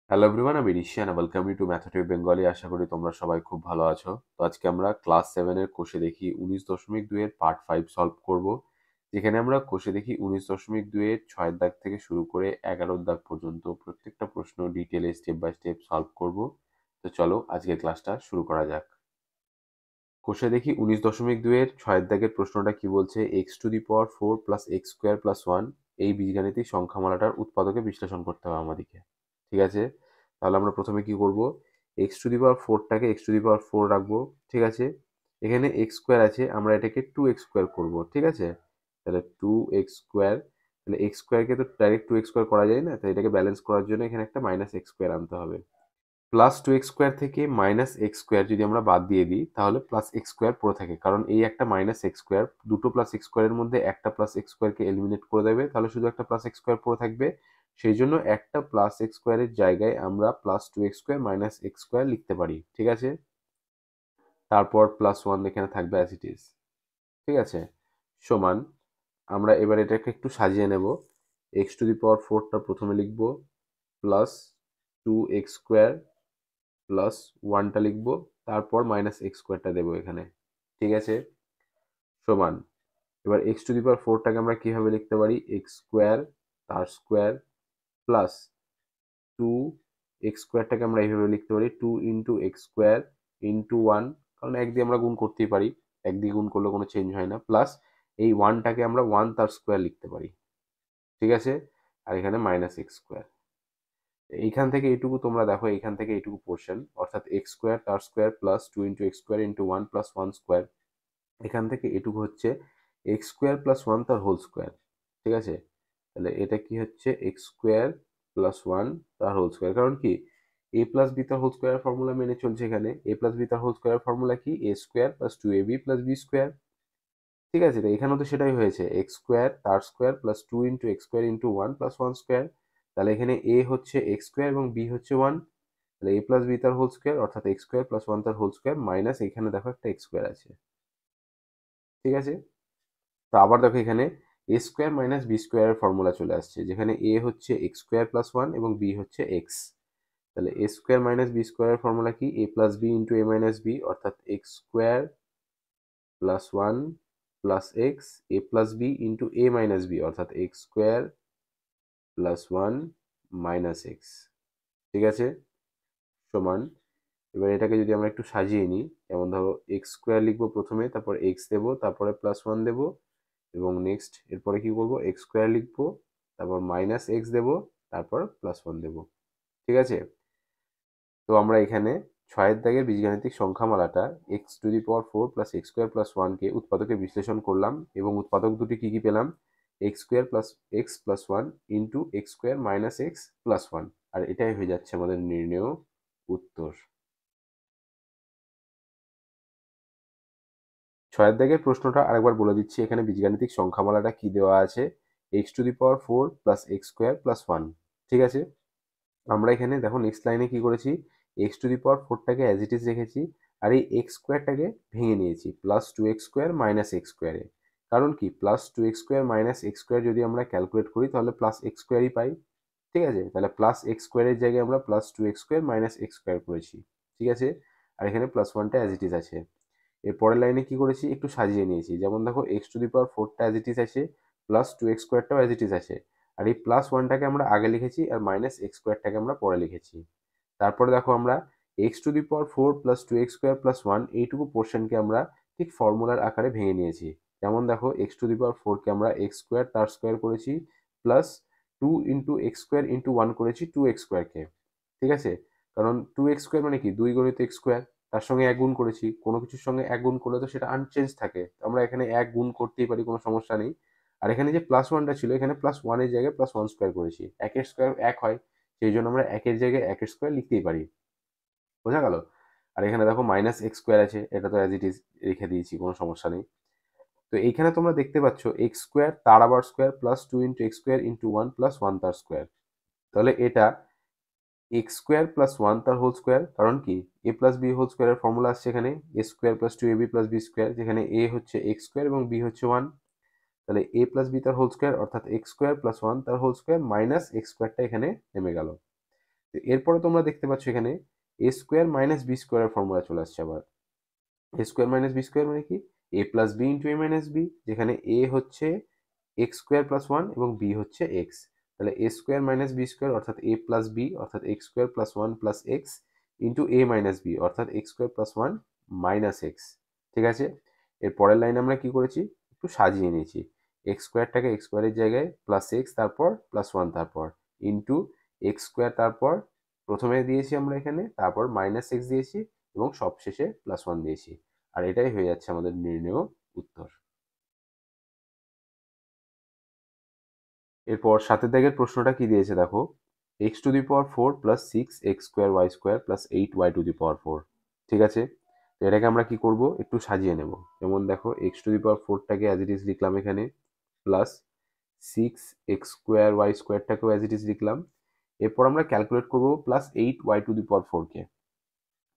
Hello everyone, আমি Rishiyan. Welcome you to mathematics Bengali. আশা করি তোমরা সবাই খুব ভালো আছো। তো আজকে আমরা ক্লাস 7 এর কোষে দেখি 19.2 এর পার্ট 5 সলভ করব, যেখানে আমরা কোষে দেখি 19.2 এর 6 দাগ থেকে শুরু করে 11 দাগ পর্যন্ত প্রত্যেকটা প্রশ্ন ডিটেইলে স্টেপ বাই স্টেপ সলভ করব। তো চলো আজকে ক্লাসটা শুরু করা যাক। কোষে দেখি 19.2 এর 6 দাগের প্রশ্নটা কি বলছে, x⁴ plus x square plus 1 এই বীজগাণিতিক সংখ্যামালাটার উৎপাদকে বিশ্লেষণ করতে হবে আমাদেরকে। ঠিক আছে, তাহলে আমরা প্রথমে কি করব, x⁴টাকে x⁴ রাখবো। ঠিক আছে, এখানে এক্স স্কোয়ার আছে, আমরা এটাকে 2x² করব। ঠিক আছে, তাহলে 2x², তাহলে এক্স স্কোয়ারকে তো ডাইরেক্ট 2x² করা যায় না, তাই এটাকে ব্যালেন্স করার জন্য এখানে একটা -x² আনতে হবে। +2x² থেকে -x² যদি আমরা বাদ দিয়ে দিই তাহলে +x² পড়ে থাকে, কারণ এই একটা -x², দুটো +x² এর মধ্যে একটা +x² কে এলিমিনেট করে দেবে, তাহলে শুধু একটা +x² পড়ে থাকবে। সেই জন্য একটা +x² এর জায়গায় আমরা +2x² -x² লিখতে পারি। ঠিক আছে, তারপর +1 এখানে থাকবে অ্যাজ ইট ইজ। ঠিক আছে, সমান আমরা এবার এটাকে একটু সাজিয়ে নেব। x⁴টা প্রথমে লিখব, +2x² +1টা লিখবো, তারপর -x²টা দেবো এখানে। ঠিক আছে, সমান এবার x⁴টাকে আমরা কিভাবে লিখতে পারি, x² তার স্কোয়ার প্লাস 2x²টাকে আমরা এইভাবে লিখতে পারি 2x² ইন্টু 1, কারণ এক দিয়ে আমরা গুণ করতেই পারি, এক দিয়ে গুণ করলে কোনো চেঞ্জ হয় না, প্লাস এই 1টাকে আমরা 1 তার স্কোয়ার লিখতে পারি। ঠিক আছে, আর এখানে -x²। এইখান থেকে এইটুকু তোমরা দেখো, এইখান থেকে এইটুকু পোর্শন, অর্থাৎ x² তার square plus 2x² into 1 plus 1 square, এখান থেকে এটুকু হচ্ছে x² প্লাস 1 তার হোল স্কোয়ার। ঠিক আছে, তাহলে এটা কি হচ্ছে x² প্লাস 1 তার হোল স্কোয়ার, কারণ কি a প্লাস বি তার হোল স্কোয়ার ফর্মুলা মেনে চলছে। এখানে a প্লাস বি তার হোল স্কোয়ার ফর্মুলা কি, a² plus 2ab plus b²। ঠিক আছে, তো এখানেও তো সেটাই হয়েছে, x² তার square plus 2 into x² into 1 plus 1 square. তাহলে এখানে a হচ্ছে x² এবং b হচ্ছে 1, তাহলে a প্লাস বি তার হোল স্কোয়ার অর্থাৎ x² প্লাস 1 তার হোল স্কোয়ার মাইনাস এখানে দেখো একটা x² আছে। ঠিক আছে, তো আবার দেখো এখানে a² মাইনাস b² এর ফর্মুলা চলে আসছে, যেখানে a হচ্ছে x² প্লাস 1 এবং b হচ্ছে x। তাহলে a² মাইনাস b² এর ফর্মুলা কি, a plus B into a minus B, অর্থাৎ x² plus 1 plus x, a plus B into A minus B, অর্থাৎ x² প্লাস 1 মাইনাস এক্স। ঠিক আছে, সমান এবার এটাকে যদি আমরা একটু সাজিয়ে নিই, যেমন ধরো x² লিখবো প্রথমে, তারপর x দেবো, তারপরে +1 দেবো, এবং নেক্সট এরপরে কি করবো, x² লিখবো, তারপর -x দেবো, তারপর +1 দেবো। ঠিক আছে, তো আমরা এখানে 6 দাগের বীজগাণিতিক সংখ্যামালাটা x⁴ প্লাস x² প্লাস 1 কে উৎপাদকে বিশ্লেষণ করলাম, এবং উৎপাদক দুটি কি কি পেলাম, x² plus x plus 1 into x² minus x plus 1, আর এটাই হয়ে যাচ্ছে আমাদের নির্ণেয় উত্তর। 6 দাগের প্রশ্নটা আরেকবার বলে দিচ্ছি, এখানে বীজগাণিতিক সংখ্যামালাটা কি দেওয়া আছে, x⁴ প্লাস x² প্লাস 1। ঠিক আছে, আমরা এখানে দেখো নেক্সট লাইনে কি করেছি, x⁴টাকে অ্যাজ ইট ইজ রেখেছি, আর এই x²টাকে ভেঙে নিয়েছি +2x² মাইনাস x², কারণ কি +2x² মাইনাস x² যদি আমরা ক্যালকুলেট করি তাহলে +x²ই পাই। ঠিক আছে, তাহলে +x² এর জায়গায় আমরা +2x² মাইনাস x² করেছি। ঠিক আছে, আর এখানে +1টা অ্যাজ ইট ইজ আছে। এর পরের লাইনে কি করেছি, একটু সাজিয়ে নিয়েছি, যেমন দেখো x⁴টা অ্যাজ ইট ইজ আছে, +2x²টাও অ্যাজ ইট ইজ আছে, আর এই +1টাকে আমরা আগে লিখেছি আর -x²টাকে আমরা পরে লিখেছি। তারপরে দেখো আমরা x⁴ প্লাস 2x² প্লাস 1 এইটুকু পোর্শনকে আমরা ঠিক ফর্মুলার আকারে ভেঙে নিয়েছি। যেমন দেখো x⁴কে আমরা x² তার স্কোয়ার করেছি, প্লাস 2 ইন্টু x² ইন্টু 1 করেছি 2x²কে। ঠিক আছে, কারণ 2x² মানে কি 2 গণিত x², তার সঙ্গে 1 গুণ করেছি, কোনো কিছুর সঙ্গে 1 গুণ করলে তো সেটা আনচেঞ্জ থাকে, আমরা এখানে 1 গুণ করতেই পারি, কোনো সমস্যা নেই। আর এখানে যে +1টা ছিল, এখানে +1 এর জায়গায় +1² করেছি, 1 এর স্কোয়ার 1 হয়, সেই জন্য আমরা 1 এর জায়গায় 1 এর স্কোয়ার লিখতেই পারি। বোঝা গেল, আর এখানে দেখো -x² আছে, এটা তো অ্যাজ ইট ইজ রেখে দিয়েছি, কোনো সমস্যা নেই। তো এইখানে তোমরা দেখতে পাচ্ছ x² তার আবার square plus 2 into x² into 1 plus 1 তার স্কোয়ার, তাহলে এটা x² প্লাস 1 তার হোল স্কোয়ার, কারণ কি a প্লাস বি হোল স্কোয়ারের ফর্মুলা আসছে এখানে a² plus 2ab plus b², যেখানে a হচ্ছে x² এবং b হচ্ছে 1, তাহলে a প্লাস বি তার হোল স্কোয়ার অর্থাৎ x² প্লাস 1 তার হোল স্কোয়ার মাইনাস x²টা এখানে নেমে গেল। এরপরে তোমরা দেখতে পাচ্ছ এখানে এ স্কোয়ার মাইনাস বি স্কোয়ারের ফর্মুলা চলে আসছে আবার। A square minus B square মানে কি, এ প্লাস বি ইন্টু এ মাইনাস বি, যেখানে এ হচ্ছে এক্স স্কোয়ার প্লাস ওয়ান এবং বি হচ্ছে এক্স। তাহলে এ স্কোয়ার মাইনাস বি স্কোয়ার অর্থাৎ এ প্লাস বি অর্থাৎ x square plus one plus x into এ মাইনাস বি অর্থাৎ x square plus one minus x. ঠিক আছে, এর পরের লাইনে আমরা কি করেছি, একটু সাজিয়ে নিয়েছি। এক্স স্কোয়ারটাকে এক্স স্কোয়ারের জায়গায় প্লাস এক্স তারপর প্লাস ওয়ান তারপর ইন্টু এক্স স্কোয়ার তারপর প্রথমে দিয়েছি আমরা এখানে, তারপর মাইনাস এক্স দিয়েছি এবং সবশেষে প্লাস ওয়ান দিয়েছি। আর এটাই হয়ে যাচ্ছে আমাদের নির্ণেয় উত্তর। এরপর সাতের দাগের প্রশ্নটা কি দিয়েছে দেখো, x to the power four plus six x square Y square plus eight y to the power four. ঠিক আছে, তো এটাকে আমরা কি করব, একটু সাজিয়ে নেব। যেমন দেখো এক্স টু দি পাওয়ার ফোরটাকে অ্যাজ ইট ইজ লিখলাম এখানে, plus six x square y স্কোয়ারটাকেও অ্যাজ ইট ইজ লিখলাম। এরপর আমরা ক্যালকুলেট করবো plus eight y to the power ফোরকে।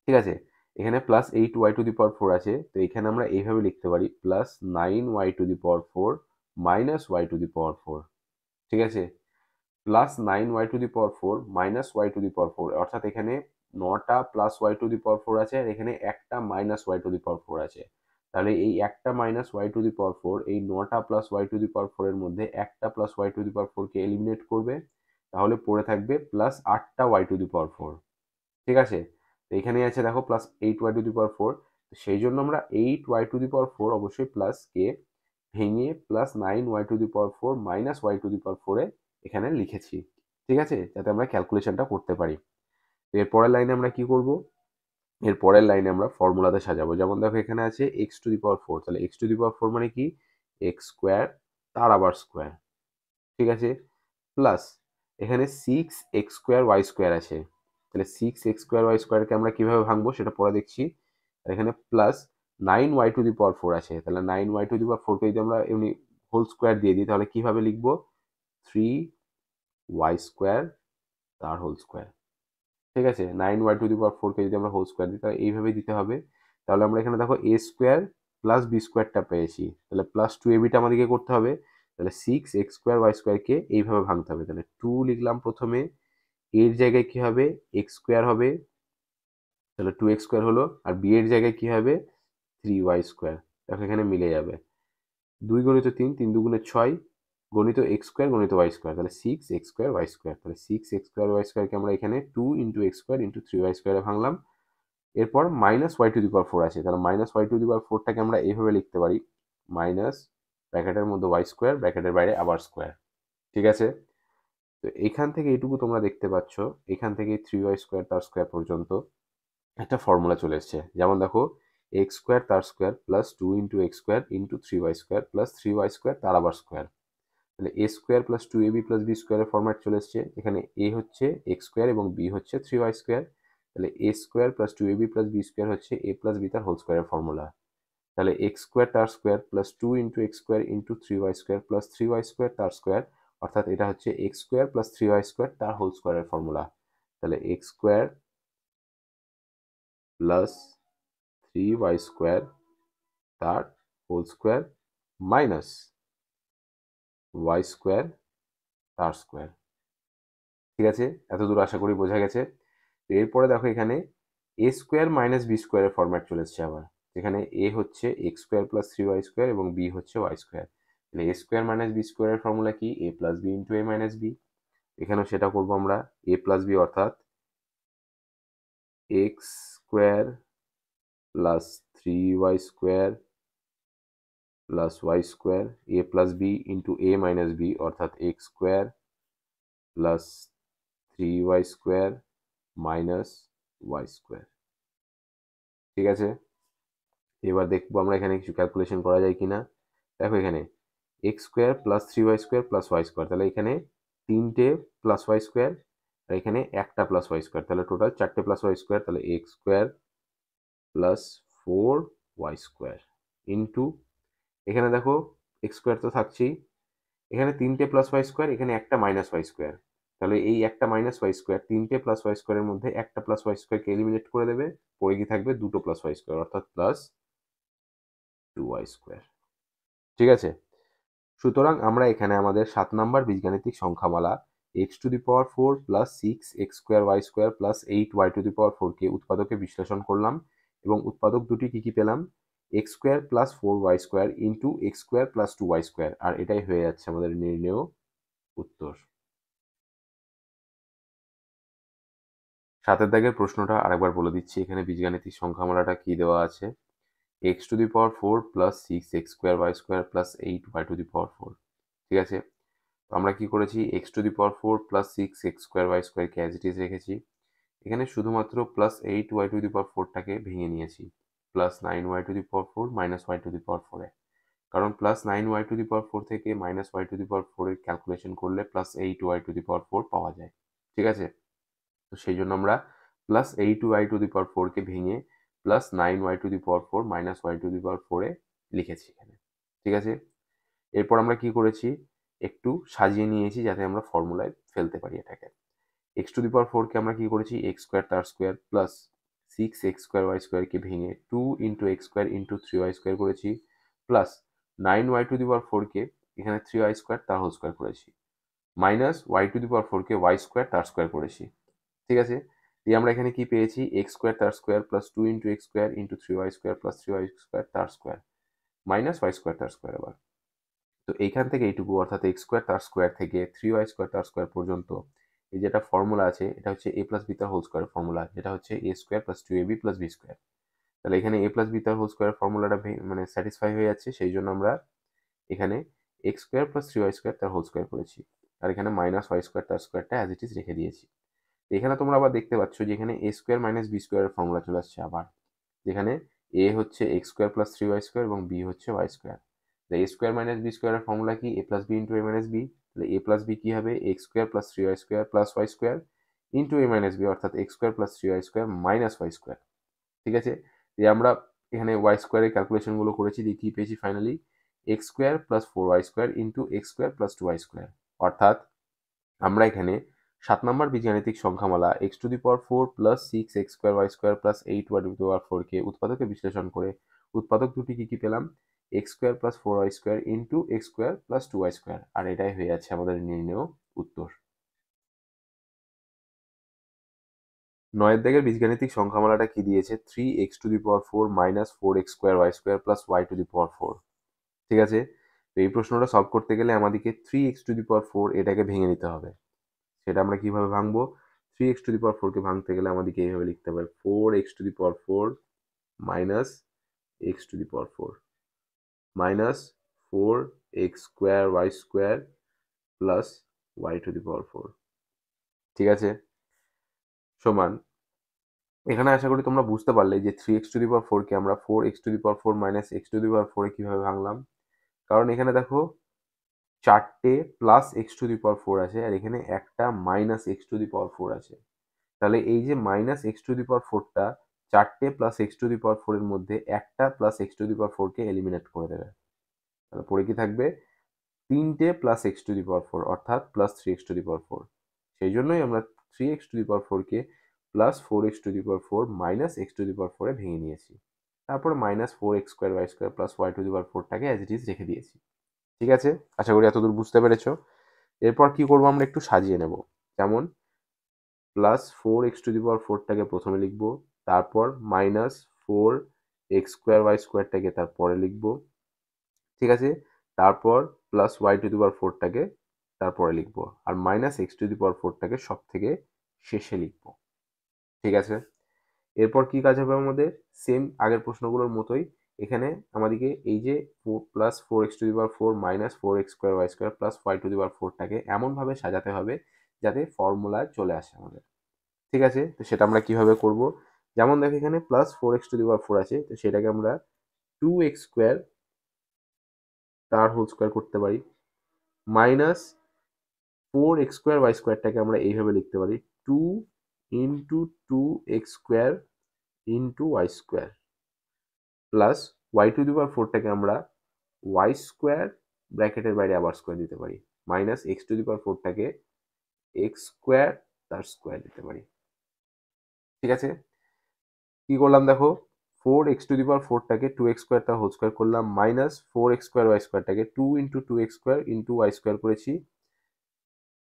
ঠিক আছে, এখানে plus eight y to the power four আছে, তো এখানে আমরা এইভাবে লিখতে পারি plus nine y to the power four minus y to the power four. ঠিক আছে, plus nine y to the power four minus y to the power four, অর্থাৎ এখানে নটা plus Y to the power four আছে আর এখানে একটা minus y to the power four আছে। তাহলে এই একটা minus y to the power four এই নটা plus Y to the power four এর মধ্যে একটা plus Y to the power four কে এলিমিনেট করবে, তাহলে পড়ে থাকবে প্লাস আটটা y to the power four. ঠিক আছে, তো এখানে আছে দেখো plus eight y to the power four, সেই জন্য আমরা eight y to the power four অবশ্যই প্লাস কে ভেঙে plus nine y to the power four minus y to the power ফোরে এখানে লিখেছি। ঠিক আছে, যাতে আমরা ক্যালকুলেশনটা করতে পারি। তো এর পরের লাইনে আমরা কি করব, এর পরের লাইনে আমরা ফর্মুলাতে সাজাবো। যেমন দেখো এখানে আছে x to the power four, তাহলে x to the power four মানে কি, এক্স স্কোয়ার তার আবার স্কোয়ার। ঠিক আছে, প্লাস এখানে six x square Y square আছে, তাহলে সিক্স এক্স স্কোয়ার ওয়াই স্কোয়ারকে আমরা কিভাবে ভাঙবো সেটা পরে দেখছি। আর এখানে plus nine y to the power four আছে, তাহলে nine y to the power ফোরকে যদি আমরা এমনি হোল স্কোয়ার দিয়ে দিই তাহলে কিভাবে লিখবো, থ্রি ওয়াই স্কোয়ার তার হোল স্কোয়ার। ঠিক আছে, nine y to the power ফোরকে যদি আমরা হোল স্কোয়ার দিই তাহলে এইভাবে দিতে হবে। তাহলে আমরা এখানে দেখো এ স্কোয়ার প্লাস বি স্কোয়ারটা পেয়েছি, তাহলে প্লাস টু এ বিটা আমাদেরকে করতে হবে। তাহলে সিক্স এক্স স্কোয়ার ওয়াই স্কোয়ারকে এইভাবে ভাঙতে হবে, তাহলে টু লিখলাম প্রথমে, এর জায়গায় কি হবে এক্স স্কোয়ার হবে, তাহলে টু এক্স স্কোয়ার হলো, আর বি এর জায়গায় কি হবে থ্রি ওয়াই স্কোয়ার। দেখো এখানে মিলে যাবে, দুই গণিত তিন, তিন দুগুণে ছয়, গণিত এক্স স্কোয়ার গণিত ওয়াই স্কোয়ার, তাহলে six x square Y square. তাহলে সিক্স এক্স স্কোয়ার ওয়াই স্কোয়ারকে আমরা এখানে two into x square into three y স্কোয়ারে ভাঙলাম। এরপর minus y to the power four আছে, তাহলে minus y to the power ফোরটাকে আমরা এইভাবে লিখতে পারি, মাইনাস ব্র্যাকেটের মধ্যে ওয়াই স্কোয়ার ব্র্যাকেটের বাইরে আবার স্কোয়ার। ঠিক আছে, তো এখান থেকে এইটুকু তোমরা দেখতে পাচ্ছ, এখান থেকে থ্রি ওয়াই স্কোয়ার তার স্কোয়ার পর্যন্ত একটা ফর্মুলা চলে এসছে। যেমন দেখো এক্স স্কোয়ার তার square plus two into x square into three y square plus three y square তার আবার স্কোয়ার। তাহলে এ square plus two a b plus b স্কোয়ারের ফর্ম্যাট চলে এসছে, এখানে এ হচ্ছে এক্স স্কোয়ার এবং বি হচ্ছে থ্রি ওয়াই স্কোয়ার। তাহলে এ square plus two a b plus B square হচ্ছে এ প্লাস বি তার হোল স্কোয়ারের ফর্মুলা। তাহলে এক্স স্কোয়ার তার square plus two into x square into three y square plus three y square তার square, অর্থাৎ এটা হচ্ছে x square plus three y square তার হোল স্কোয়ারের ফর্মুলা। তাহলে x square plus three y square তার whole square minus Y square তার square. ঠিক আছে, এত দূর আশা করি বোঝা গেছে। তো এরপরে দেখো এখানে এ স্কোয়ার মাইনাস বি স্কোয়ারের ফর্ম্যাট চলে এসছে আবার, যেখানে এ হচ্ছে x square plus three y square এবং বি হচ্ছে ওয়াই স্কোয়ার। তাহলে এ স্কোয়ার মাইনাস বি স্কোয়ারের ফর্মুলা কি, এ প্লাস বি ইন্টু এ মাইনাস বি। এখানেও সেটা করবো আমরা, এ প্লাস বি অর্থাৎ x square plus three y square plus y square, এ প্লাস বি ইন্টু এ মাইনাস বি অর্থাৎ x square plus three y square minus Y square. ঠিক আছে, এবার দেখবো আমরা এখানে কিছু ক্যালকুলেশন করা যায় কিনা। দেখো এখানে x square plus three y square plus y square, তাহলে এখানে তিনটে প্লাস ওয়াই স্কোয়ার আর এখানে একটা প্লাস ওয়াই স্কোয়ার, তাহলে টোটাল চারটে প্লাস ওয়াই স্কোয়ার। তাহলে x square plus four y square into, এখানে দেখো এক্স স্কোয়ার তো থাকছেই, এখানে তিনটে প্লাস ওয়াই স্কোয়ার এখানে একটা মাইনাস ওয়াই স্কোয়ার, তাহলে এই একটা মাইনাস ওয়াই স্কোয়ার তিনটে প্লাস ওয়াই স্কোয়ারের মধ্যে একটা প্লাস ওয়াই স্কোয়ারকে এলিমিনেট করে দেবে, পড়ে কি থাকবে দুটো প্লাস ওয়াই স্কোয়ার অর্থাৎ প্লাস টু ওয়াই স্কোয়ার। ঠিক আছে, সুতরাং আমরা এখানে আমাদের 7 নম্বর বীজগাণিতিক সংখ্যামালা x to the power 4 plus 6x² y² plus 8y² কে উৎপাদকে বিশ্লেষণ করলাম এবং উৎপাদক দুটি কি পেলাম, x² plus 4y² into x² plus 2y², আর এটাই হয়ে যাচ্ছে আমাদের নির্ণেয় উত্তর। 7 দাগের প্রশ্নটা আরেকবার বলে দিচ্ছি, এখানে বীজগাণিতিক সংখ্যামালাটা কি দেওয়া আছে, x to the power 4 plus 6x² plus 8y², ঠিক আছে। তো আমরা কি করেছি, x to the power 4 plus 6x² K as it is রেখেছি, এখানে শুধুমাত্র প্লাস 8y² ভেঙে নিয়েছি, প্লাস 9y² মাইনাস y² এ, কারণ প্লাস 9y² থেকে মাইনাস y² এর ক্যালকুলেশন করলে প্লাস 8y² পাওয়া যায়, ঠিক আছে। তো সেই জন্য আমরা প্লাস 8y² কে ভেঙে প্লাস 9y² মাইনাস y² এ লিখেছি এখানে, ঠিক আছে। এরপর আমরা কি করেছি, একটু সাজিয়ে নিয়েছি যাতে আমরা ফর্মুলায় ফেলতে পারি এটাকে। এক্স টু দি পাওয়ার 4 কে আমরা কি করেছি, x² তার স্কোয়ার প্লাস 6x² কে ভেঙে 2 ইন্টু x² ইন্টু 3y² করেছি, প্লাস 9y² কে এখানে 3y² তার হোল স্কোয়ার করেছি, মাইনাস y² কে y² তার স্কোয়ার করেছি, ঠিক আছে। দিয়ে আমরা এখানে কি পেয়েছি, x² তার square plus 2 into x² into 3y² plus 3y² তার স্কোয়ার মাইনাস y² তার স্কোয়ার। আবার তো এইখান থেকে এইটুকু অর্থাৎ x² তার স্কোয়ার থেকে 3y² তার স্কোয়ার পর্যন্ত এই যেটা ফর্মুলা আছে এটা হচ্ছে a প্লাস বি তার হোল স্কোয়ার ফর্মুলা, যেটা হচ্ছে a² plus 2ab plus b²। তাহলে এখানে a প্লাস বি তার হোল স্কোয়ার ফর্মুলাটা মানে স্যাটিসফাই হয়ে যাচ্ছে, সেই জন্য আমরা এখানে x² প্লাস 3y² তার হোল স্কোয়ার করেছি, আর এখানে মাইনাস y² তার স্কোয়ারটা অ্যাজ ইট ইজ রেখে দিয়েছি। এখানে তোমরা আবার দেখতে পাচ্ছ যে এখানে a² মাইনাস b² এর ফর্মুলা চলে আসছে আবার, যেখানে a হচ্ছে x² প্লাস 3y² এবং b হচ্ছে y²। a² মাইনাস b² এর ফর্মুলা কি, a plus B into a minus b, তাহলে a প্লাস বি কি হবে, x² plus 3y² plus y² into a minus B, অর্থাৎ x² plus 3y² minus y², ঠিক আছে। যে আমরা এখানে y² এর ক্যালকুলেশনগুলো করেছি, দিয়ে কি পেয়েছি finally, x² plus 4y² into x² plus 2y², অর্থাৎ আমরা এখানে 7 নম্বর বীজগাণিতিক সংখ্যামালা x to the power 4 plus 6x² plus 8y² কে উৎপাদকে বিশ্লেষণ করে উৎপাদক দুটি কি পেলাম, x² plus 4y² into x² plus 2y², আর এটাই হয়ে যাচ্ছে আমাদের নির্ণেয় উত্তর। 9 দাগের বীজগাণিতিক সংখ্যামালাটা কি দিয়েছে, 3x to the power 4 minus 4x² plus y to the power 4, ঠিক আছে। তো এই প্রশ্নটা সলভ করতে গেলে আমাদেরকে 3x টু দি পাওয়ার 4 এটাকে ভেঙে নিতে হবে। সেটা আমরা কিভাবে ভাঙবো, 3x টু দি পাওয়ার 4 কে ভাঙতে গেলে আমাদেরকে এইভাবে লিখতে হবে, 4x to the power 4 minus x to the power 4 minus 4x² plus y to the power 4, ঠিক আছে, সমান, এখানে আশা করি তোমরা বুঝতে পারলে যে 3x টু দি পাওয়ার 4 কে আমরা 4x to the power 4 minus x to the power 4 এ কিভাবে ভাঙলাম, কারণ এখানে দেখো 4টে plus x to the power 4 আছে আর এখানে একটা minus x to the power 4 আছে, তাহলে এই যে minus x to the power 4টা 4টে plus x to the power 4 এর মধ্যে একটা plus x to the power 4 কে এলিমিনেট করে দেবে, তাহলে পরে কি থাকবে, 3টে plus x to the power 4 অর্থাৎ plus 3x to the power 4। সেই জন্যই আমরা 3x টু দি পাওয়ার 4 কে plus 4x to the power 4 minus x to the power 4 এ ভেঙে নিয়েছি, তারপরে minus 4x² plus y to the power 4টাকে অ্যাজ ইট ইজ রেখে দিয়েছি, ঠিক আছে। আশা করি এতদূর বুঝতে পেরেছো। এরপর কি করবো, আমরা একটু সাজিয়ে নেব, যেমন plus 4x to the power 4টাকে প্রথমে লিখব, তারপর মাইনাস 4x²y²টাকে তারপরে লিখব, ঠিক আছে, তারপর plus y to the power 4টাকে তারপরে লিখব, আর minus x to the power 4টাকে সব থেকে শেষে লিখব, ঠিক আছে। এরপর কি কাজ হবে আমাদের, সেম আগের প্রশ্নগুলোর মতোই এখানে আমাদেরকে এই যে plus 4x to the power 4 minus 4x²y² plus y to the power 4টাকে এমনভাবে সাজাতে হবে যাতে ফর্মুলায় চলে আসে আমাদের, ঠিক আছে। তো সেটা আমরা কিভাবে করব, যেমন দেখো এখানে plus 4x to the power 4 আছে, তো সেটাকে আমরা 2x² তার হোল স্কোয়ার করতে পারি, মাইনাস 4x²y²টাকে আমরা এইভাবে লিখতে পারি 2 into 2x² into y² plus y to the power 4টাকে আমরা y² ব্র্যাকেটের বাইরে আবার স্কোয়ার দিতে পারি, minus x to the power 4টাকে x² তার স্কোয়ার দিতে পারি, ঠিক আছে। কি করলাম দেখো, 4x টু দি পাওয়ার 4টাকে 2x² তার হোল স্কোয়ার করলাম, মাইনাস 4x² y²টাকে 2 ইন্টু 2x² ইন্টু y² করেছি,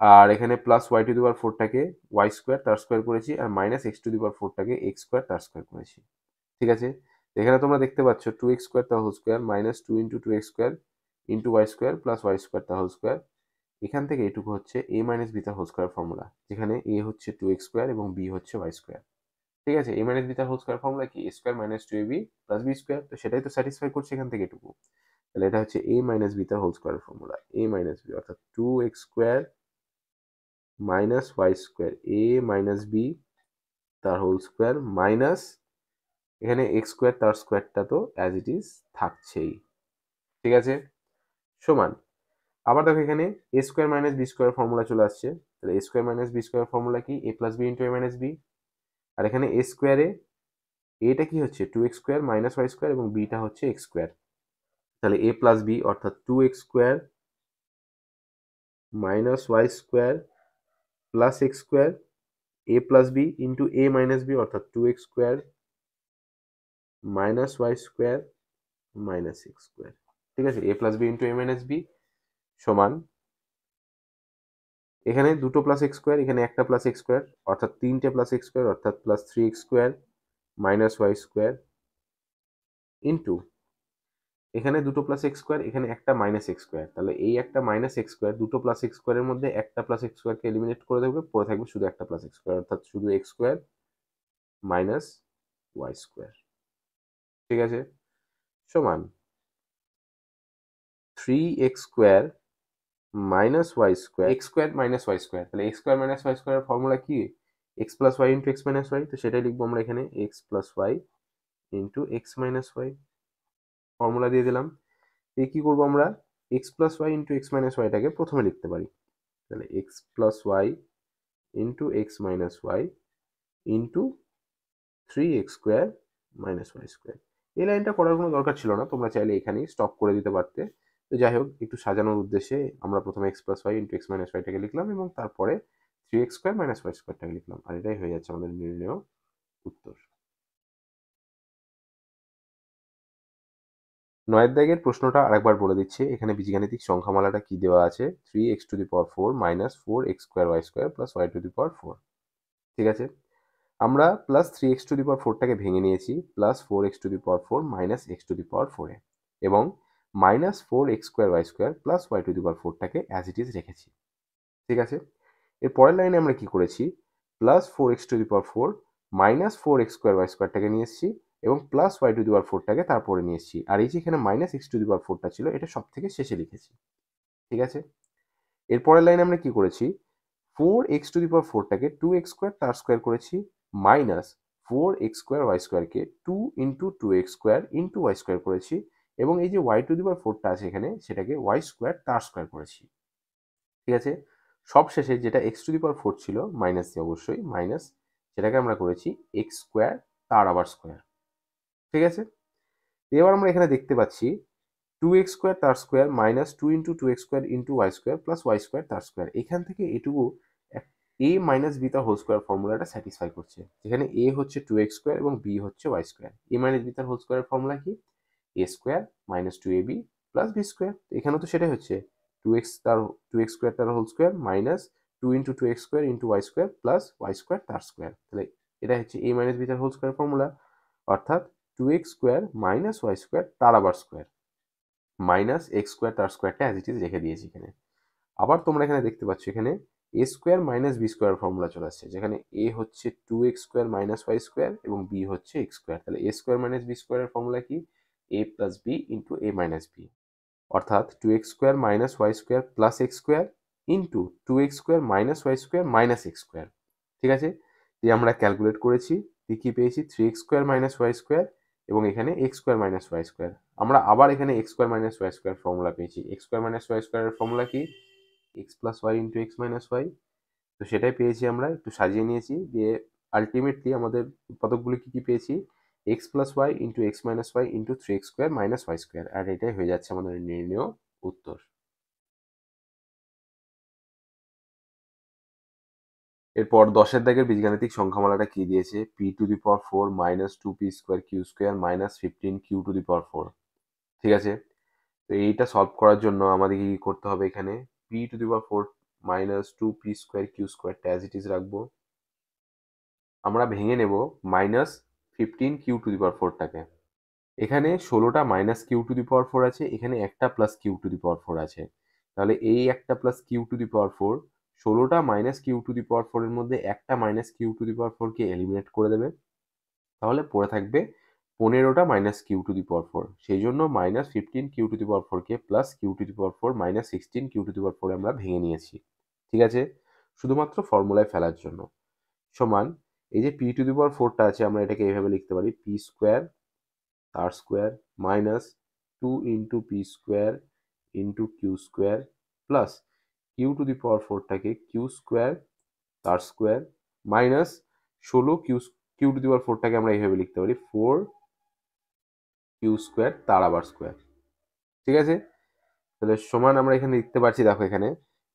আর এখানে plus Y to the power ফোরটাকে ওয়াই স্কোয়ার তার স্কোয়ার করেছি, আর minus x to the power ফোরটাকে এক্স স্কোয়ার তার স্কোয়ার করেছি। ঠিক আছে, এখানে তোমরা দেখতে পাচ্ছ টু এক্স স্কোয়ার তার whole square minus two into two x square into Y square plus y square তার হোল স্কোয়ার। এখান থেকে এটুকু হচ্ছে এ মাইনাস বি তার হোল স্কোয়ার ফর্মুলা, যেখানে এ হচ্ছে টু এক্স স্কোয়ার এবং বি হচ্ছে ওয়াই স্কোয়ার। ঠিক আছে, এ মাইনাস বি তার হোল স্কোয়ার ফর্মুলা কি? A square minus two a b plus B square. তো সেটাই তো স্যাটিসফাই করছে এখান থেকে এটুকু। তাহলে এটা হচ্ছে এ মাইনাস বি তার হোল স্কোয়ার ফর্মুলা। এ মাইনাস বি অর্থাৎ two x square minus Y square a minus B তার হোল স্কোয়ার মাইনাস এখানে এক্স স্কোয়ার তার স্কোয়ারটা তো অ্যাজ ইট ইজ থাকছেই। ঠিক আছে, সমান আবার দেখো এখানে এ square minus B square formula চলে আসছে। তাহলে এ square minus B square formula কি? এ প্লাস বি ইন্টু এ মাইনাস বি। আর এখানে এ স্কোয়ারে এটা কি হচ্ছে two x square minus Y square এবং বিটা হচ্ছে এক্স স্কোয়ার। তাহলে এ প্লাস বি অর্থাৎ two x square minus Y square plus x square এ প্লাস বি ইন্টু এ মাইনাস বি অর্থাৎ two x square minus Y square minus x square. ঠিক আছে, a plus B into A minus b সমান এখানে দুটো plus x square, এখানে একটা plus x square অর্থাৎ তিনটে প্লাস এক্স স্কোয়ার অর্থাৎ plus three x square minus Y square into এখানে দুটো প্লাস এক্স স্কোয়ার, এখানে একটা মাইনাস এক্স স্কোয়ার। তাহলে এই একটা মাইনাস এক্স স্কোয়ার দুটো প্লাস এক্স স্কোয়ারের মধ্যে একটা প্লাস এক্স স্কোয়ারকে এলিমিনেট করে দেবে, পড়ে থাকবে শুধু একটা প্লাস এক্স স্কোয়ার অর্থাৎ শুধু X square minus Y square. ঠিক আছে, সমান three x square minus Y square X square minus Y square. তাহলে এক্স স্কোয়ার মাইনাস ওয়াই স্কোয়ারের ফর্মুলা কি? X plus Y into x minus Y. তো সেটাই লিখবো আমরা এখানে X plus Y into x minus Y formula দিয়ে দিলাম। এই কি করবো আমরা? X plus Y into x minus ওয়াইটাকে প্রথমে লিখতে পারি। তাহলে X plus Y into x minus Y into three x square minus Y square. এই লাইনটা করার কোনো দরকার ছিল না, তোমরা চাইলে এখানেই স্টপ করে দিতে পারতে। তো যাই হোক, একটু সাজানোর উদ্দেশ্যে আমরা প্রথমে X plus Y into x minus ওয়াইটাকে লিখলাম এবং তারপরে three x square minus Y স্কোয়ারটাকে লিখলাম, আর এটাই হয়ে যাচ্ছে আমাদের নির্ণেয় উত্তর। নয়ের দাগের প্রশ্নটা আরেকবার বলে দিচ্ছি। এখানে বীজগাণিতিক সংখ্যামালাটা কি দেওয়া আছে? Three X to the power four minus four X square Y square plus Y to the power four. ঠিক আছে, আমরা plus three X to the power ফোরটাকে ভেঙে নিয়েছি plus four X to the power four minus x to the power ফোরে, এবং minus four X square Y square plus Y to the power ফোরটাকে as it is রেখেছি। ঠিক আছে, এর পরের লাইনে আমরা কি করেছি? Plus four X to the power four minus four X square Y স্কোয়ারটাকে নিয়ে এসেছি এবং plus Y to the power ফোরটাকে তারপরে নিয়ে এসেছি, আর এই যে এখানে minus x to the power ফোরটা ছিল এটা সব থেকে শেষে লিখেছি। ঠিক আছে, এর পরের লাইনে আমরা কি করেছি? Four X to the power ফোরটাকে টু এক্স স্কোয়ার তার স্কোয়ার করেছি minus four X square Y স্কোয়ারকে two into two x square into Y square করেছি, এবং এই যে ওয়াই টু দি পাওয়ার ফোরটা আছে এখানে সেটাকে ওয়াই স্কোয়ার তার স্কোয়ার করেছি। ঠিক আছে, সব শেষে যেটা x to the power four ছিল মাইনাস দিয়ে অবশ্যই মাইনাস, সেটাকে আমরা করেছি এক্স স্কোয়ার তার আবার স্কোয়ার। ঠিক আছে, এবার আমরা এখানে দেখতে পাচ্ছি টু এক্স স্কোয়ার তার square minus two into two x square into Y square plus y square তার স্কোয়ার। এখান থেকে এটুকু এ মাইনাস বি তার হোল স্কোয়ার ফর্মুলাটা স্যাটিসফাই করছে, যেখানে এ হচ্ছে টু এক্স স্কোয়ার এবং বি হচ্ছে y square. A minus B তার হোল স্কোয়ারের ফর্মুলা কি? A square minus two a b plus B square. এখানেও তো সেটাই হচ্ছে টু এক্স স্কোয়ার তার whole square minus two into two x square into Y square plus y square তার square. তাহলে এটা হচ্ছে এ মাইনাস বি তার হোল স্কোয়ার ফর্মুলা, অর্থাৎ two x square minus Y square তার আবার স্কোয়ার মাইনাস এক্স স্কোয়ার তার স্কোয়ারটা অ্যাজ ইট ইজ রেখে দিয়েছি এখানে। আবার তোমরা এখানে দেখতে পাচ্ছ এখানে এ square minus B square formula চলে আসছে, যেখানে এ হচ্ছে two x square minus Y square এবং বি হচ্ছে এক্স স্কোয়ার। তাহলে এ স্কোয়ার মাইনাস বি স্কোয়ারের ফর্মুলা কি? এ প্লাস বি ইন্টু এ মাইনাস বি, অর্থাৎ two x square minus Y square plus x square into two x square minus Y square minus x square. ঠিক আছে, দিয়ে আমরা calculate করেছি, কি পেয়েছি? Three x square minus Y square এবং এখানে x square minus Y square. আমরা আবার এখানে x square minus Y square formula পেয়েছি। এক্স স্কোয়ার মাইনাস ওয়াই স্কোয়ারের ফর্মুলা কি? X plus Y into x minus Y. তো সেটাই পেয়েছি, আমরা একটু সাজিয়ে নিয়েছি, দিয়ে আলটিমেটলি আমাদের উৎপাদকগুলি কি কি পেয়েছি? X plus Y into x minus Y into three x square minus Y square, আর এটাই হয়ে যাচ্ছে আমাদের নির্ণেয় উত্তর। এরপর দশের দাগের বীজগাণিতিক সংখ্যামালাটা কি দিয়েছে? P to the power four minus two P square Q square minus fifteen q to the power four. ঠিক আছে, তো এইটা সলভ করার জন্য আমাদের কি করতে হবে? এখানে P to the power four minus two P square Q স্কোয়ারটা অ্যাজ ইট ইজ রাখবো। আমরা ভেঙে নেব minus 15 Q to the power 4টাকে। এখানে 16টা minus Q to the power 4 আছে, এখানে একটা plus Q to the power 4 আছে। তাহলে এই একটা plus Q to the power 4 16টা minus Q to the power 4 এর মধ্যে একটা minus Q to the power 4 কে এলিমিনেট করে দেবে। তাহলে পড়ে থাকবে 15টা minus Q to the power 4। সেই জন্য minus 15 Q to the power 4 কে plus Q to the power 4 minus 16 Q to the power 4 আমরা ভেঙে নিয়েছি। ঠিক আছে, শুধুমাত্র ফর্মুলায় ফেলার জন্য। সমান এই যে পি টু দি পাওয়ার 4টা আছে, আমরা এটাকে এইভাবে লিখতে পারি পি স্কোয়ার তার square minus 2 into P square into Q square plus Q to the power 4টাকে কিউ স্কোয়ার তার square minus 16 Q to the power 4টাকে আমরা এইভাবে লিখতে পারি 4 কিউ স্কোয়ার তার আবার স্কোয়ার। ঠিক আছে, তাহলে সমান আমরা এখানে লিখতে পারছি, দেখো এখানে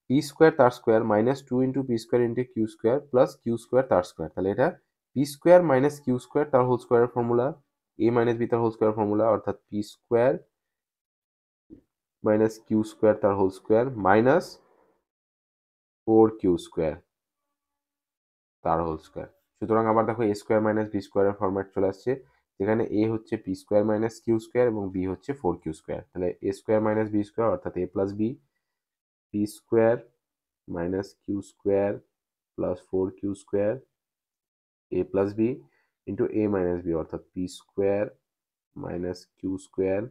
পি স্কোয়ার তার square minus 2 into P square into Q square plus Q square তার স্কোয়ার। তাহলে এটা P square minus Q square তার হোল স্কোয়ারের ফর্মুলা, এ মাইনাস বি তার হোল স্কোয়ার ফর্মুলা, অর্থাৎ P square minus Q square তার whole square minus 4 Q square তার whole square. সুতরাং আবার দেখো এ স্কোয়ার মাইনাস বি স্কোয়ারের ফরম্যাট চলে আসছে, যেখানে এ হচ্ছে P square minus Q square এবং বি হচ্ছে 4 কিউ স্কোয়ার। তাহলে এ স্কোয়ার মাইনাস বি স্কোয়ার অর্থাৎ এ plus B, P square minus Q square plus 4 Q square এ প্লাস বি ইন্টু এ মাইনাস বি অর্থাৎ P square minus Q square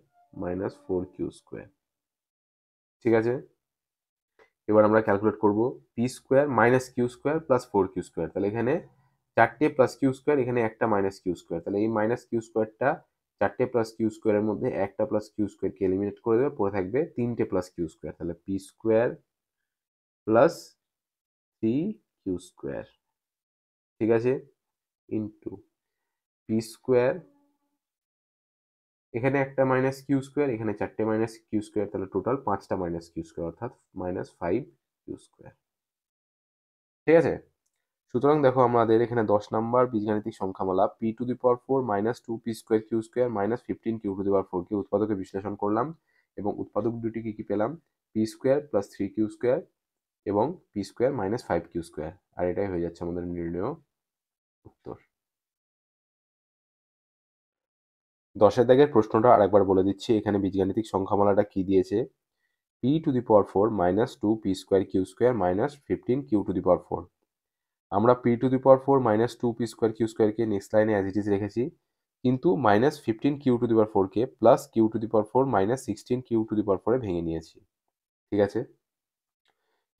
minus 4 Q square. ঠিক আছে, এবার আমরা calculate করব P square minus Q square plus 4 Q square. তাহলে এখানে চারটে plus Q square, এখানে একটা মাইনাস কিউ স্কোয়ার। তাহলে এই মাইনাস কিউ স্কোয়ারটা চারটে প্লাস কিউ স্কোয়ারের মধ্যে একটা প্লাস কিউ স্কোয়ারকে এলিমিনেট করে দেবে, পড়ে থাকবে তিনটে প্লাস কিউ স্কোয়ার। তাহলে p square plus 3 Q square. ঠিক আছে, ইন্টু পি স্কোয়ার, এখানে একটা মাইনাস কিউ স্কোয়ার, এখানে চারটে মাইনাস কিউ স্কোয়ার, তাহলে টোটাল 5টা মাইনাস কিউ স্কোয়ার অর্থাৎ মাইনাস 5 কিউ স্কোয়ার। ঠিক আছে, সুতরাং দেখো আমাদের এখানে 10 নম্বর বীজগাণিতিক সংখ্যামালা P to the power 4 minus 2 P square Q square minus 15 Q to the power 4 কে উৎপাদকে বিশ্লেষণ করলাম এবং উৎপাদক দুটি কি কি পেলাম, P square plus 3 Q square এবং P square minus 5 Q square. আর এটাই হয়ে যাচ্ছে আমাদের নির্ণয় উত্তর। 10 দাগের প্রশ্নটা আরেকবার বলে দিচ্ছি, এখানে বীজগাণিতিক সংখ্যামালাটা কি দিয়েছে, P to the power 4 minus 2 P square Q square minus 15 Q to the power 4। আমরা P to the power 4 minus 2 P square Q স্কোয়ারকে নেক্সট লাইনে অ্যাজ ইট ইজ রেখেছি, কিন্তু minus 15 Q to the power 4কে plus Q to the power 4 minus 16 Q to the power 4 এ ভেঙে নিয়েছি। ঠিক আছে,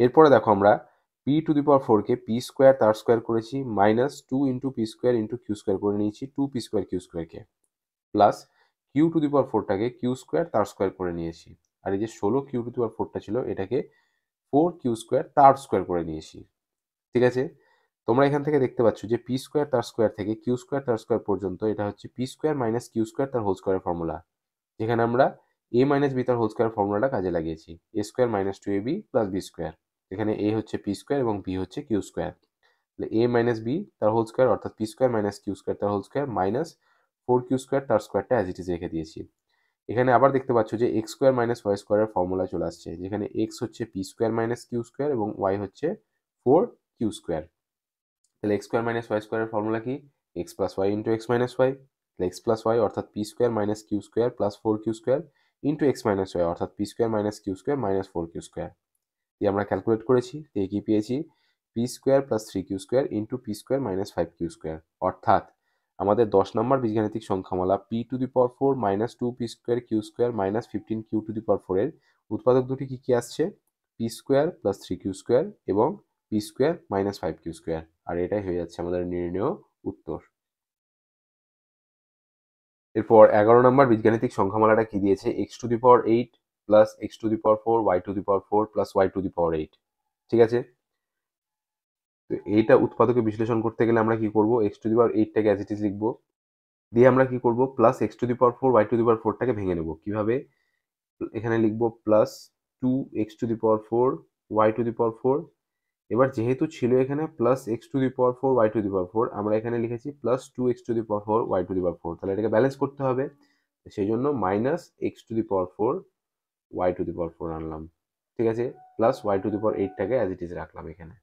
এরপরে দেখো আমরা পি টু দি পাওয়ার 4কে পি স্কোয়ার তার স্কোয়ার করেছি minus 2 into P square into Q square করে নিয়েছি 2 পি স্কোয়ার কিউ স্কোয়ারকে, plus Q to the power 4টাকে কিউ স্কোয়ার তার স্কোয়ার করে নিয়েছি। আর এই যে 16 কিউ টু দি পাওয়ার 4টা ছিল এটাকে 4 কিউ স্কোয়ার তার স্কোয়ার করে নিয়েছি। ঠিক আছে, তোমরা এখান থেকে দেখতে পাচ্ছ যে পি স্কোয়ার তার স্কোয়ার থেকে কিউ স্কোয়ার তার স্কোয়ার পর্যন্ত এটা হচ্ছে P square minus Q square তার হোল স্কোয়ারের ফর্মুলা, যেখানে আমরা এ মাইনাস বি তার হোল স্কোয়ার ফর্মুলাটা কাজে লাগিয়েছি, A square minus 2ab plus B square. এখানে এ হচ্ছে পি স্কোয়ার এবং বি হচ্ছে কিউ স্কোয়ার। তাহলে এ মাইনাস বি তার হোল স্কোয়ার অর্থাৎ P square minus Q square তার whole square minus 4 Q square তার স্কোয়ারটা অ্যাজ ইট ইজ রেখে দিয়েছি। এখানে আবার দেখতে পাচ্ছ যে এক্স স্কোয়ার মাইনাস ওয়াই স্কোয়ারের ফর্মুলা চলে আসছে, যেখানে এক্স হচ্ছে P square minus Q square এবং ওয়াই হচ্ছে 4 কিউ স্কোয়ার। তাহলে এক্স স্কোয়ার মাইনাস ওয়াই স্কোয়ারের ফর্মুলা কি, x plus Y into x minus Y. তাহলে এক্স প্লাস ওয়াই অর্থাৎ P square minus Q square plus 4 Q square into x minus Y অর্থাৎ P square minus Q square minus 4 Q square. দিয়ে আমরা calculate করেছি, দিয়ে কি পেয়েছি, P square plus 3 Q square into P square minus 5 Q square. অর্থাৎ আমাদের 10 number বীজগাণিতিক সংখ্যামালা P to the power 4 minus 2 P square Q square minus 15 Q to the power 4 এর উৎপাদক দুটি কি কি আসছে, P square plus 3 Q square এবং P square minus 5 Q square. আর এটাই হয়ে যাচ্ছে আমাদের নির্ণয় উত্তর। এরপর 11 নম্বর বীজগাণিতিক সংখ্যামালাটা কি দিয়েছে, x to the power 8 plus x to the power 4 Y to the power 4 plus Y to the power 8। ঠিক আছে, তো এইটা উৎপাদকে বিশ্লেষণ করতে গেলে আমরা কি করব, এক্স টু দি পাওয়ার 8টাকে অ্যাজ ইট ইজ লিখবো, দিয়ে আমরা কি করব plus x to the power 4 Y to the power 4টাকে ভেঙে নেব। কিভাবে, এখানে লিখবো plus 2 x to the power 4 Y to the power 4। এবার যেহেতু ছিল এখানে plus x to the power 4 Y to the power 4, আমরা এখানে লিখেছি plus 2 x to the power 4 Y to the power 4। তাহলে এটাকে ব্যালেন্স করতে হবে, সেই জন্য minus x to the power 4 Y to the power 4 আনলাম। ঠিক আছে, plus Y to the power 8টাকে অ্যাজ ইট ইজ রাখলাম এখানে।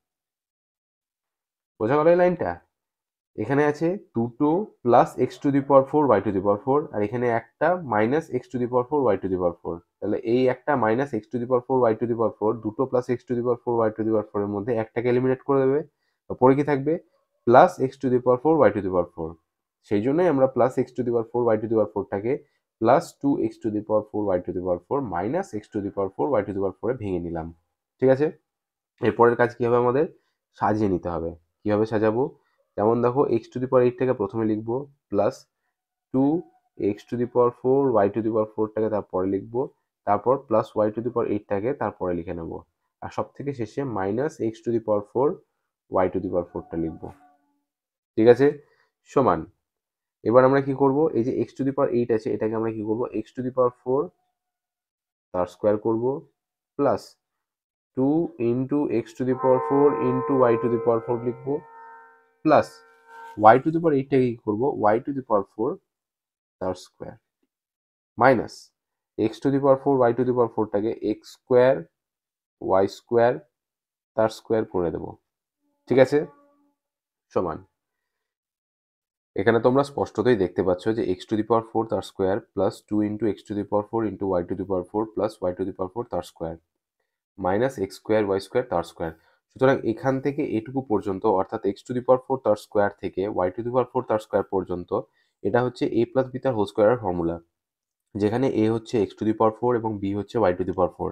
বোঝা গেল এই লাইনটা? এখানে আছে দুটো plus x to the power 4 Y to the power 4, আর এখানে একটা minus x to the power 4 Y to the power 4। তাহলে এই একটা minus x to the power 4 Y to the power 4, দুটো plus x to the power 4 Y to the power 4 এর মধ্যে একটাকে এলিমিনেট করে দেবে। পরে কি থাকবে? Plus x to the power 4 Y to the power 4। সেই জন্যই আমরা plus x to the power 4 Y to the power 4টাকে plus 2x to the power 4 Y to the power 4 minus x to the power 4 Y to the power 4 এ ভেঙে নিলাম। ঠিক আছে, এরপরের কাজ কি হবে? আমাদের সাজিয়ে নিতে হবে। কিভাবে সাজাবো? যেমন দেখো, এক্স টু দি পাওয়ার 8টাকে প্রথমে লিখবো, plus 2x to the power 4 Y to the power 4টাকে তারপরে লিখবো, তারপর plus Y to the power 8টাকে তারপরে লিখে নেবো, আর সব থেকে শেষে minus x to the power 4 Y to the power 4টা লিখবো। ঠিক আছে, সমান। এবার আমরা কি করব? এই যে এক্স টু দি পাওয়ার 8 আছে, এটাকে আমরা কি করব? এক্স টু দি পাওয়ার 4 তার স্কোয়ার করব, plus 2 into x to the power 4 into y to the power 4 লিখবো, plus Y to the power 8টাকে কি করবো? ওয়াই টু দি পাওয়ার 4 তার square, minus x to the power 4 Y to the power 4টাকে x square Y square তার square করে দেবো। ঠিক আছে, সমান। এখানে তোমরা স্পষ্টতই দেখতে পাচ্ছ যে এক্স টু দি পাওয়ার 4 তার square plus 2 into x to the power 4 into y to the power 4 plus Y to the power 4 তার square minus x square Y square তার স্কোয়ার। সুতরাং এখান থেকে এটুকু পর্যন্ত, অর্থাৎ এক্স টু দি পাওয়ার 4 তার স্কোয়ার থেকে ওয়াই টু দি পাওয়ার 4 তার স্কোয়ার পর্যন্ত, এটা হচ্ছে এ প্লাস বি তার হোল স্কোয়ারের ফর্মুলা, যেখানে এ হচ্ছে এক্স টু দি পাওয়ার 4 এবং বি হচ্ছে y to the power 4।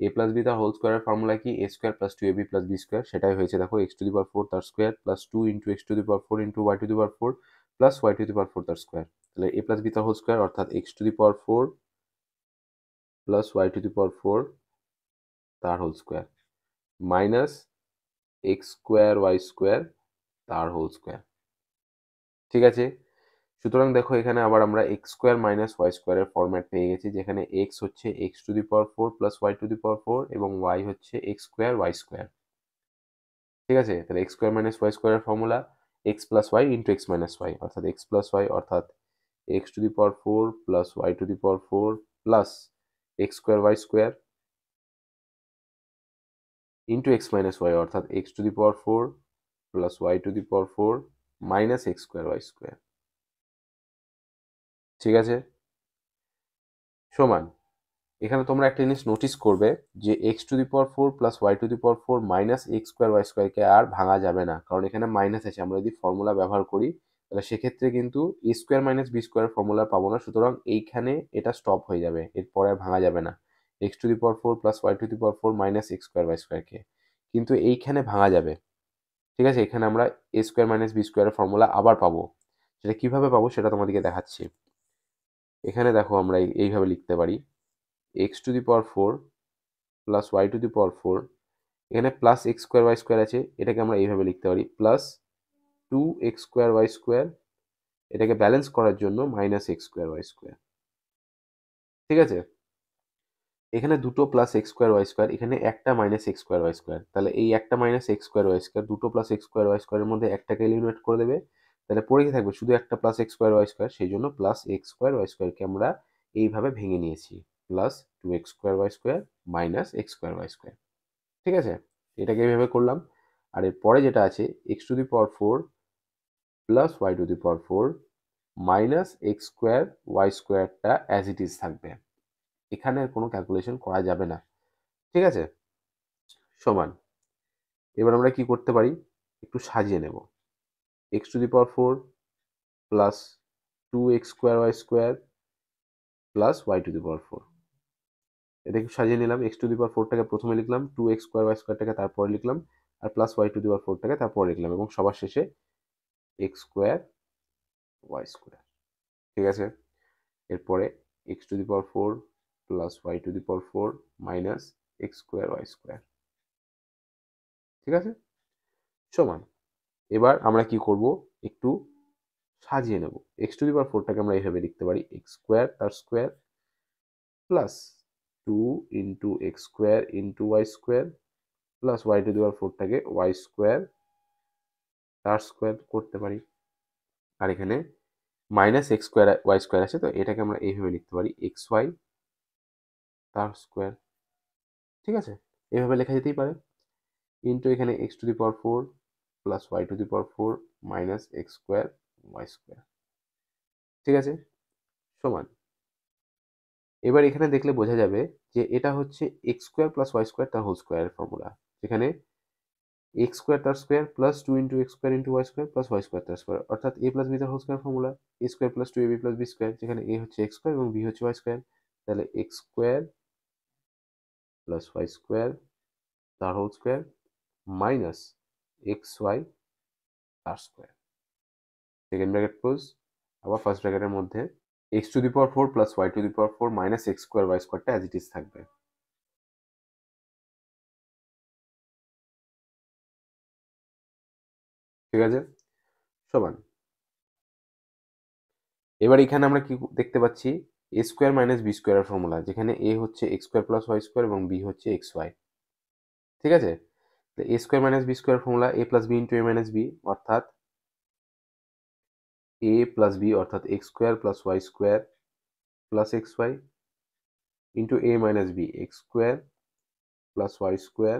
A plus b তার হোল স্কোয়ারের ফর্মুলা কি? A square plus 2ab plus B square. সেটাই হয়েছে দেখো, এক্স টু দি পাওয়ার 4 তার square plus 2 into x to the power 4 into y to the power 4 plus Y to the power 4 তার square. তাহলে a plus b তার whole square অর্থাৎ x to the power 4 plus Y to the power 4 তার whole square minus x square Y square তার whole square. ঠিক আছে, সুতরাং দেখো এখানে আবার আমরা এক্স স্কোয়ার মাইনাস ওয়াই স্কোয়ারের ফরম্যাট পেয়ে গেছি, যেখানে এক্স হচ্ছে x to the power 4 plus Y to the power 4 এবং ওয়াই হচ্ছে এক্স স্কোয়ার ওয়াই স্কোয়ার। ঠিক আছে, তাহলে এক্স স্কোয়ার মাইনাস ওয়াই স্কোয়ারের formula x plus Y into x minus Y, অর্থাৎ এক্স প্লাস ওয়াই অর্থাৎ x to the power 4 plus Y to the power 4 plus x square Y square into x minus Y অর্থাৎ x to the power 4 plus Y to the power 4 minus x square Y square. ঠিক আছে, সমান। এখানে তোমরা একটা জিনিস notice করবে যে x to the power 4 plus Y to the power 4 minus x square Y স্কোয়ারকে আর ভাঙা যাবে না, কারণ এখানে মাইনাস আছে। আমরা যদি ফর্মুলা ব্যবহার করি তাহলে সেক্ষেত্রে কিন্তু a square minus B square formula পাবো না, সুতরাং এইখানে এটা স্টপ হয়ে যাবে, এরপরে আর ভাঙা যাবে না x to the power 4 plus Y to the power 4 minus x square Y স্কোয়ারকে, কিন্তু এইখানে ভাঙা যাবে। ঠিক আছে, এখানে আমরা এ স্কোয়ার মাইনাস বি স্কোয়ারের ফর্মুলা আবার পাবো। সেটা কিভাবে পাবো সেটা তোমাদেরকে দেখাচ্ছি। এখানে দেখো আমরা এইভাবে লিখতে পারি, x to the power 4 plus Y to the power 4, এখানে plus x square Y square আছে, এটাকে আমরা এইভাবে লিখতে পারি plus 2x square Y square, এটাকে ব্যালেন্স করার জন্য minus x square Y square. ঠিক আছে, এখানে দুটো plus x square Y square, এখানে একটা minus x square Y square, তাহলে এই একটা minus x square Y square, দুটো প্লাস এক্স স্কোয়ার ওয়াই স্কোয়ারের মধ্যে একটাকে এলিমিনেট করে দেবে, তাহলে পড়ে কি থাকবে? শুধু একটা plus x square Y square, সেই জন্য প্লাস এক্স স্কোয়ার ওয়াই স্কোয়ারকে আমরা এইভাবে ভেঙে নিয়েছি, plus 2x square Y square minus x square Y square. ঠিক আছে, এটাকে এইভাবে করলাম। আর এর পরে যেটা আছে x to the power 4 plus Y to the power 4 minus x square y স্কোয়ারটা অ্যাজ ইট ইজ থাকবে, এখানে আর কোনো ক্যালকুলেশন করা যাবে না। ঠিক আছে, সমান। এবার আমরা কি করতে পারি? একটু সাজিয়ে নেব, x to the power 4 plus 2x square Y square plus Y to the power 4, এটা একটু সাজিয়ে নিলাম। এক্স টু দি পাওয়ার 4টাকে প্রথমে লিখলাম, 2x স্কোয়ার ওয়াই স্কোয়ারটাকে তারপরে লিখলাম, আর plus Y to the power 4টাকে তারপরে লিখলাম, এবং সবার শেষে এক্স স্কোয়ার ওয়াই স্কোয়ার। ঠিক আছে, এরপরে x to the power 4 plus Y to the power 4 minus x square Y square. ঠিক আছে, সমান। এবার আমরা কি করব? একটু সাজিয়ে নেব। এক্স টু দি পাওয়ার 4টাকে আমরা এইভাবে লিখতে পারি, এক্স স্কোয়ার তার square plus 2 into x square into Y square plus Y to the power 4টাকে ওয়াই স্কোয়ার তার স্কোয়ার করতে পারি, আর এখানে minus x square Y square আছে, তো এটাকে আমরা এইভাবে লিখতে পারি এক্স ওয়াই তার স্কোয়ার। ঠিক আছে, এভাবে লেখা যেতেই পারে। ইন্টু এখানে x to the power 4 plus Y to the power 4 minus x square Y square. ঠিক আছে, সমান। এবার এখানে দেখলে বোঝা যাবে যে এটা হচ্ছে x square plus y square তার হোল স্কোয়ারের ফর্মুলা, যেখানে এক্স স্কোয়ার তার square plus 2 into x square into Y square plus y square তার স্কোয়ার, অর্থাৎ এ প্লাস বি তার whole square formula, a square plus 2ab plus B square, যেখানে এ হচ্ছে x square এবং বি হচ্ছে ওয়াই স্কোয়ার। তাহলে x square plus y square তার whole square minus x y তার স্কোয়ার। Second bracket close. আবার first ব্র্যাকেটের মধ্যে x to the power 4 plus Y to the power 4 minus x square y স্কোয়ারটা as it is থাকবে। ঠিক আছে, সমান। এবার এখানে আমরা কি দেখতে পাচ্ছি, এ স্কোয়ার মাইনাস বি স্কোয়ারের ফর্মুলা, যেখানে এ হচ্ছে x square plus y square এবং বি হচ্ছে এক্স ওয়াই। ঠিক আছে, তো a square minus B square formula a plus B into A minus B, অর্থাৎ এ প্লাস বি অর্থাৎ x square plus y square plus x y into A minus b x square plus y square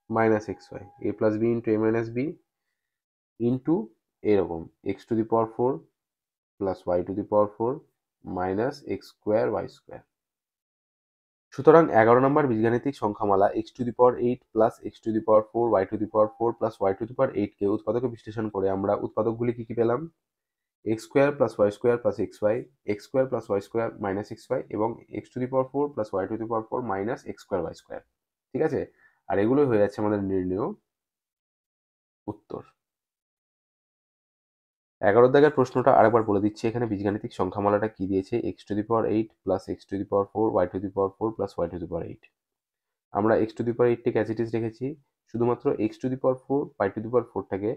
minus x y, a plus B into A minus b into এরকম x to the power 4 plus Y to the power 4 minus x square Y square. সুতরাং 11 number বীজগাণিতিক সংখ্যামালা x to the power 8 plus x to the power 4 Y to the power 4 plus Y to the power 8 কে উৎপাদকে বিশ্লেষণ করে আমরা উৎপাদকগুলি কি কি পেলাম, x square plus y square plus x y, x square plus y square minus x Y এবং x to the power 4 plus Y to the power 4 minus x square Y square. ঠিক আছে, আর এগুলোই হয়ে যাচ্ছে আমাদের নির্ণেয় উত্তর। 11 দাগের প্রশ্নটা আরেকবার বলে দিচ্ছি, এখানে বীজগাণিতিক সংখ্যামালাটা কি দিয়েছে, x to the power 8 plus x to the power 4 Y to the power 4 plus Y to the power 8। আমরা এক্স টু দি পাওয়ার 8 টিকে অ্যাজ ইট ইজ রেখেছি, শুধুমাত্র x to the power 4 Y to the power 4টাকে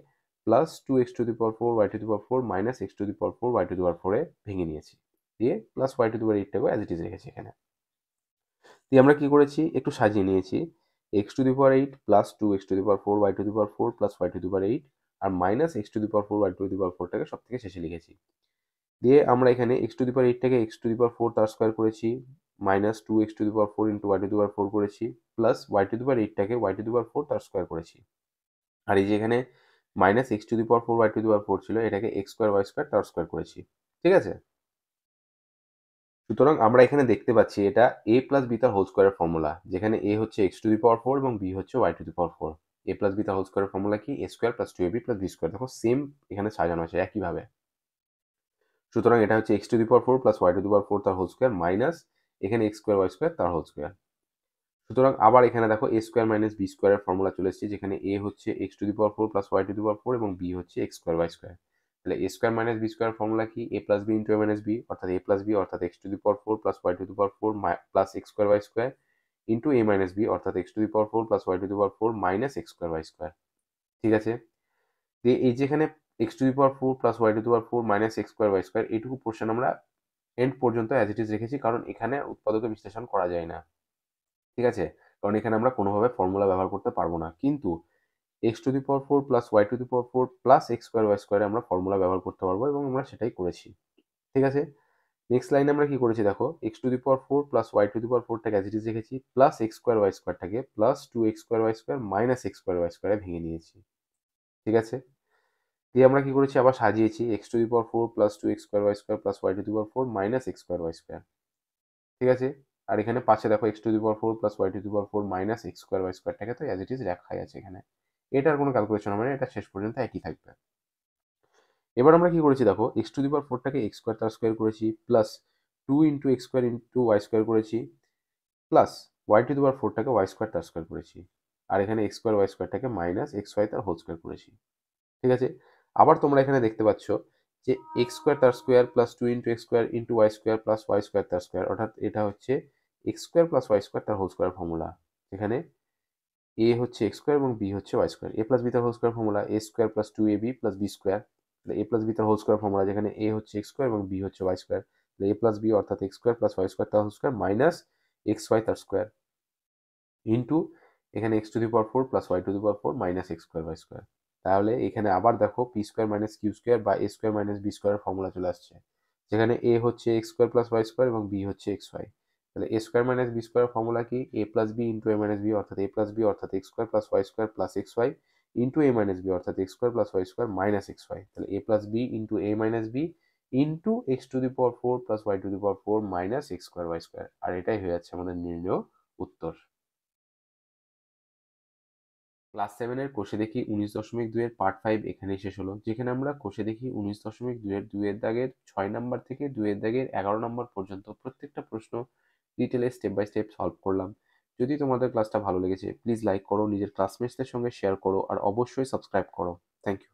plus 2 x to the power 4 Y to the power 4 minus x to the power 4 Y to the power 4 এ ভেঙে নিয়েছি, দিয়ে plus Y to the power 8টাকেও as it is রেখেছি এখানে। দিয়ে আমরা কি করেছি, একটু সাজিয়ে নিয়েছি, x to the power 8 plus 2 x to the power 4 Y to the power 4 plus Y to the power 8 আর minus x to the power 4 Y to the power 4টাকে সব থেকে শেষে লিখেছি। দিয়ে আমরা এখানে এক্স টু দি পাওয়ার 8টাকে এক্স টু দি পাওয়ার 4 তার স্কোয়ার করেছি, minus 2 x to the power 4 into y to the power 4 করেছি, plus Y to the power 8টাকে ওয়াই টু দি পাওয়ার 4 তার স্কোয়ার করেছি। আর এই যে এখানে minus x to the power 4 Y to the power 4 ছিল, এটাকে এক্স স্কোয়ার ওয়াই স্কোয়ার তার স্কোয়ার করেছি। ঠিক আছে, সুতরাং আমরা এখানে দেখতে পাচ্ছি এটা এ প্লাস বি তার হোল স্কোয়ারের ফর্মুলা, যেখানে এ হচ্ছে এক্স টু দি পাওয়ার 4 এবং বি হচ্ছে y to the power 4। A plus b তার হোল স্কোয়ারের ফর্মুলা কি, a square plus 2ab plus B square. দেখো সেম এখানে সাজানো আছে একইভাবে। সুতরাং এটা হচ্ছে x to the power 4 plus Y to the power 4 তার হোল স্কোয়ার মাইনাস এখানে এক্স স্কোয়ার ওয়াই স্কোয়ার তার হোল স্কোয়ার। সুতরাং আবার এখানে দেখো এ স্কোয়ার মাইনাস বি স্কোয়ারের ফর্মুলা চলে এসেছে, যেখানে এ হচ্ছে x to the power 4 plus Y to the power 4 এবং বি হচ্ছে এক্স স্কোয়ার ওয়াই স্কোয়ার। তাহলে এ square minus B square formula কি, এ প্লাস বি ইন্টু এ মাইনাস বি, অর্থাৎ এ প্লাস বি অর্থাৎ x to the power 4 plus Y to the power 4 plus x square Y square into A minus B অর্থাৎ x to the power 4 plus Y to the power 4 minus x square Y square. ঠিক আছে, দিয়ে এই যেখানে x to the power 4 plus Y to the power 4 minus x square Y square এইটুকু portion আমরা end পর্যন্ত as it is রেখেছি, কারণ এখানে উৎপাদকে বিশ্লেষণ করা যায় না। ঠিক আছে, কারণ এখানে আমরা কোনোভাবে ফর্মুলা ব্যবহার করতে পারবো না, কিন্তু x to the power 4 plus Y to the power 4 plus x square y স্কোয়ারে আমরা ফর্মুলা ব্যবহার করতে পারবো এবং আমরা সেটাই করেছি। ঠিক আছে, নেক্সট লাইনে আমরা কি করেছি দেখো, x to the power 4 plus Y to the power 4টাকে অ্যাজ ইট ইজ রেখেছি, প্লাস এক্স স্কোয়ার ওয়াই স্কোয়ারটাকে plus 2 x square Y square minus x square y স্কোয়ারে ভেঙে নিয়েছি। ঠিক আছে, দিয়ে আমরা কি করেছি, আবার সাজিয়েছি x to the power 4 plus 2 x square Y square plus Y to the power 4 minus x square Y square. ঠিক আছে, আর এখানে পাশে দেখো x to the power 4 plus Y to the power 4 minus x square Y স্কোয়ারটাকে তো as it is রাখাই আছে এখানে, এটার কোনো ক্যালকুলেশন হবে না, এটা শেষ পর্যন্ত একই থাকবে। এবার আমরা কি করেছি দেখো, এক্স টু দি পাওয়ার 4টাকে এক্স স্কোয়ার তার স্কোয়ার করেছি, plus 2 into x square into Y square করেছি, plus Y to the power 4টাকে ওয়াই স্কোয়ার তার স্কোয়ার করেছি, আর এখানে এক্স স্কোয়ার ওয়াই স্কোয়ারটাকে মাইনাস এক্স ওয়াই তার হোল স্কোয়ার করেছি। ঠিক আছে, আবার তোমরা এখানে দেখতে পাচ্ছ যে এক্স স্কোয়ার তার square plus 2 into x square into Y square plus y square তার স্কোয়ার, অর্থাৎ এটা হচ্ছে x square plus y square তার হোল স্কোয়ার ফর্মুলা, যেখানে এ হচ্ছে এক্স স্কোয়ার এবং বি হচ্ছে ওয়াই স্কোয়ার। এ প্লাস বি তার whole square formula a square plus 2ab plus B square. A plus b তার হোল স্কোয়ার ফর্মুলা, যেখানে এ হচ্ছে x square এবং বি হচ্ছে ওয়াই স্কোয়ার। এ প্লাস বি অর্থাৎ x square plus y square তার whole square minus x y তার square into এখানে x to the power 4 plus Y to the power 4 minus x square Y square. তাহলে এখানে আবার দেখো p square minus Q square বা a square minus B স্কোয়ারের formula চলে আসছে, যেখানে এ হচ্ছে x square plus y square এবং বি হচ্ছে এক্স ওয়াই। তাহলে এ square minus B square formula কি? এ প্লাস বি ইন্টু এ মাইনাস বি, অর্থাৎ এ প্লাস বি অর্থাৎ x square plus y square plus x y into এ মাইনাস বি অর্থাৎ x square plus y square minus x y. তাহলে a plus B into A minus b into x to the power 4 plus Y to the power 4 minus x square Y square. আর এটাই হয়ে যাচ্ছে আমাদের নির্ণেয় উত্তর। Class 7-এর কোষে দেখি 19.2 এর পার্ট 5 এখানেই শেষ হলো, যেখানে আমরা কোষে দেখি 19.2 এর 2 এর দাগের 6 নাম্বার থেকে 2 এর দাগের 11 নাম্বার পর্যন্ত প্রত্যেকটা প্রশ্ন ডিটেলে স্টেপ বাই স্টেপ সলভ করলাম। যদি তোমাদের ক্লাসটা ভালো লেগেছে প্লিজ লাইক করো, নিজের ক্লাসমেটসদের সঙ্গে শেয়ার করো আর অবশ্যই সাবস্ক্রাইব করো। Thank you.